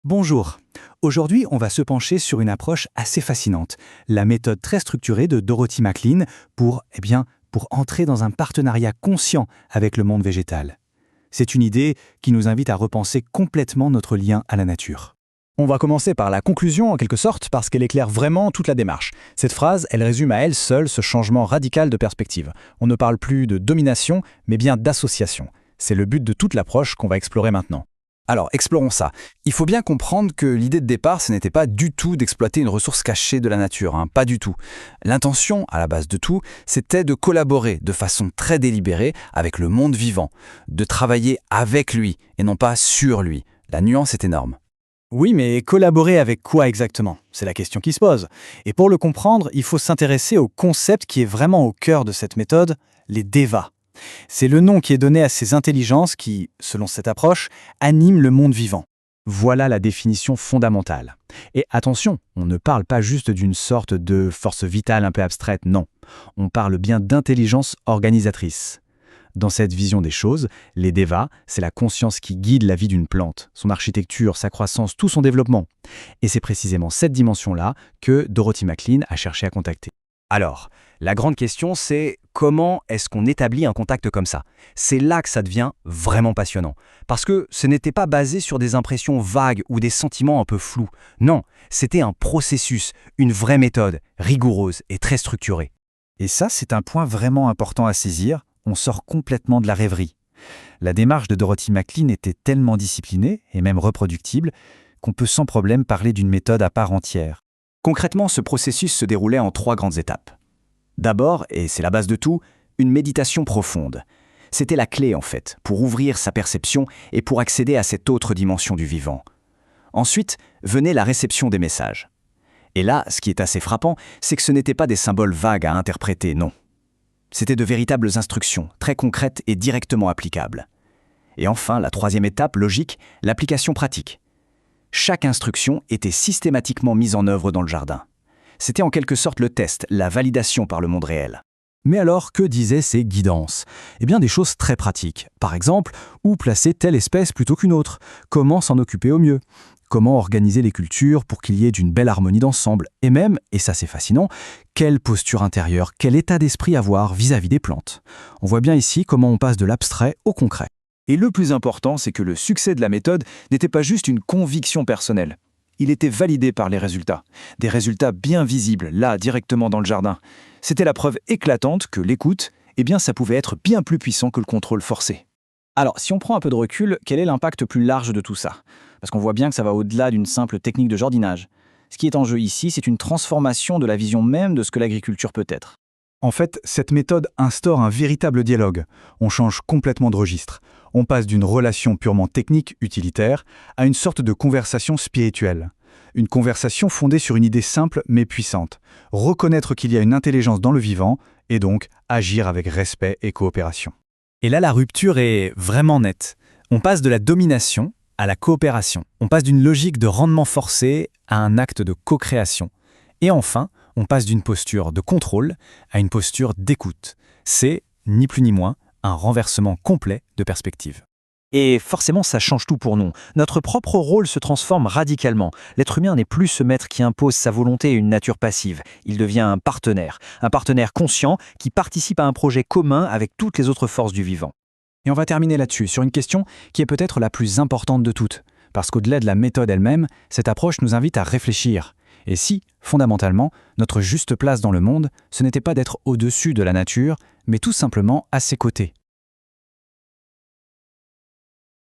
Bonjour. Aujourd'hui, on va se pencher sur une approche assez fascinante, la méthode très structurée de Dorothy Maclean pour entrer dans un partenariat conscient avec le monde végétal. C'est une idée qui nous invite à repenser complètement notre lien à la nature. On va commencer par la conclusion en quelque sorte parce qu'elle éclaire vraiment toute la démarche. Cette phrase, elle résume à elle seule ce changement radical de perspective. On ne parle plus de domination, mais bien d'association. C'est le but de toute l'approche qu'on va explorer maintenant. Alors, explorons ça. Il faut bien comprendre que l'idée de départ, ce n'était pas du tout d'exploiter une ressource cachée de la nature, pas du tout. L'intention, à la base de tout, c'était de collaborer de façon très délibérée avec le monde vivant, de travailler avec lui et non pas sur lui. La nuance est énorme. Oui, mais collaborer avec quoi exactement? C'est la question qui se pose. Et pour le comprendre, il faut s'intéresser au concept qui est vraiment au cœur de cette méthode, les devas. C'est le nom qui est donné à ces intelligences qui, selon cette approche, animent le monde vivant. Voilà la définition fondamentale. Et attention, on ne parle pas juste d'une sorte de force vitale un peu abstraite, non. On parle bien d'intelligence organisatrice. Dans cette vision des choses, les devas, c'est la conscience qui guide la vie d'une plante, son architecture, sa croissance, tout son développement. Et c'est précisément cette dimension-là que Dorothy Maclean a cherché à contacter. Alors, la grande question, c'est comment est-ce qu'on établit un contact comme ça? C'est là que ça devient vraiment passionnant. Parce que ce n'était pas basé sur des impressions vagues ou des sentiments un peu flous. Non, c'était un processus, une vraie méthode, rigoureuse et très structurée. Et ça, c'est un point vraiment important à saisir. On sort complètement de la rêverie. La démarche de Dorothy Maclean était tellement disciplinée, et même reproductible, qu'on peut sans problème parler d'une méthode à part entière. Concrètement, ce processus se déroulait en 3 grandes étapes. D'abord, et c'est la base de tout, une méditation profonde. C'était la clé en fait, pour ouvrir sa perception et pour accéder à cette autre dimension du vivant. Ensuite, venait la réception des messages. Et là, ce qui est assez frappant, c'est que ce n'étaient pas des symboles vagues à interpréter, non. C'était de véritables instructions, très concrètes et directement applicables. Et enfin, la 3e étape, logique, l'application pratique. Chaque instruction était systématiquement mise en œuvre dans le jardin. C'était en quelque sorte le test, la validation par le monde réel. Mais alors, que disaient ces guidances? Eh bien, des choses très pratiques. Par exemple, où placer telle espèce plutôt qu'une autre? Comment s'en occuper au mieux? Comment organiser les cultures pour qu'il y ait d'une belle harmonie d'ensemble? Et même, et ça c'est fascinant, quelle posture intérieure, quel état d'esprit avoir vis-à-vis des plantes? On voit bien ici comment on passe de l'abstrait au concret. Et le plus important, c'est que le succès de la méthode n'était pas juste une conviction personnelle. Il était validé par les résultats. Des résultats bien visibles, là, directement dans le jardin. C'était la preuve éclatante que l'écoute, ça pouvait être bien plus puissant que le contrôle forcé. Alors, si on prend un peu de recul, quel est l'impact plus large de tout ça? Parce qu'on voit bien que ça va au-delà d'une simple technique de jardinage. Ce qui est en jeu ici, c'est une transformation de la vision même de ce que l'agriculture peut être. En fait, cette méthode instaure un véritable dialogue. On change complètement de registre. On passe d'une relation purement technique, utilitaire, à une sorte de conversation spirituelle. Une conversation fondée sur une idée simple mais puissante. Reconnaître qu'il y a une intelligence dans le vivant et donc agir avec respect et coopération. Et là, la rupture est vraiment nette. On passe de la domination à la coopération. On passe d'une logique de rendement forcé à un acte de co-création. Et enfin, on passe d'une posture de contrôle à une posture d'écoute. C'est, ni plus ni moins, un renversement complet de perspective. Et forcément, ça change tout pour nous. Notre propre rôle se transforme radicalement. L'être humain n'est plus ce maître qui impose sa volonté à une nature passive. Il devient un partenaire conscient qui participe à un projet commun avec toutes les autres forces du vivant. Et on va terminer là-dessus, sur une question qui est peut-être la plus importante de toutes. Parce qu'au-delà de la méthode elle-même, cette approche nous invite à réfléchir. Et si, fondamentalement, notre juste place dans le monde, ce n'était pas d'être au-dessus de la nature, mais tout simplement à ses côtés.